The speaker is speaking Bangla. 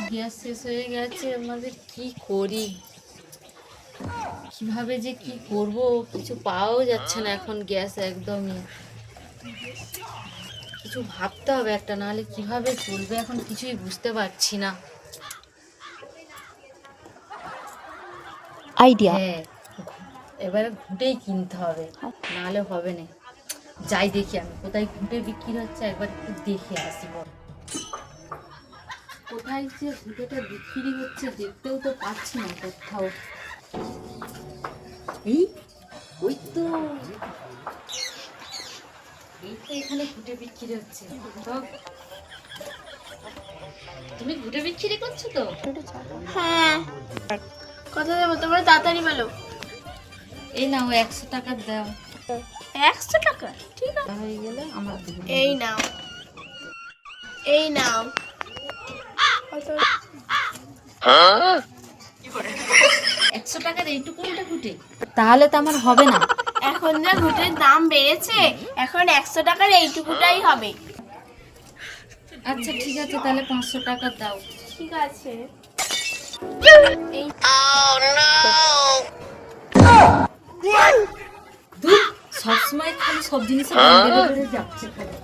গ্যাস শেষ হয়ে গেছে, আমাদের কি করি, কিভাবে যে কি করব, কিছু পাওয়াও যাচ্ছে না এখন, গ্যাস একদমই। কিছু ভাবতে হবে একটা, নাহলে কিভাবে চলবে এখন কিছুই বুঝতে পারছি না। আইডিয়া। হ্যাঁ, এবারে ঘুঁটেই কিনতে হবে, নাহলে হবে না। যাই দেখি আমি কোথায় ঘুঁটে বিক্রি হচ্ছে, একবার একটু দেখে আসি। কোথায় যে ঘুঁটেটা বিক্রি হচ্ছে দেখতেও তো পাচ্ছি না কোথাও। এই ওই তো, এই তো এখানে ঘুঁটে বিক্রি হচ্ছে। তো তুমি ঘুঁটে বিক্রি করছো তো? হ্যাঁ, কত দেবো তোমরা, তাড়াতাড়ি বলো। এই নাও 100 টাকা দাও। 100 টাকা? ঠিক আছে, হয়ে গেলে আমার দেবে। এই নাও, এই নাও। 100 টাকার এইটুকু একটা ঘুঁটে, তাহলে তো আমার হবে না। এখন যা ঘুটের দাম বেড়েছে, এখন 100 টাকার এইটুকুটাই হবে। আচ্ছা ঠিক আছে, তাহলে 500 টাকা দাও। ঠিক আছে। এই ধুর, সবসময় খালি সব জিনিসের দাম বেড়ে বেড়ে যাচ্ছে খালি।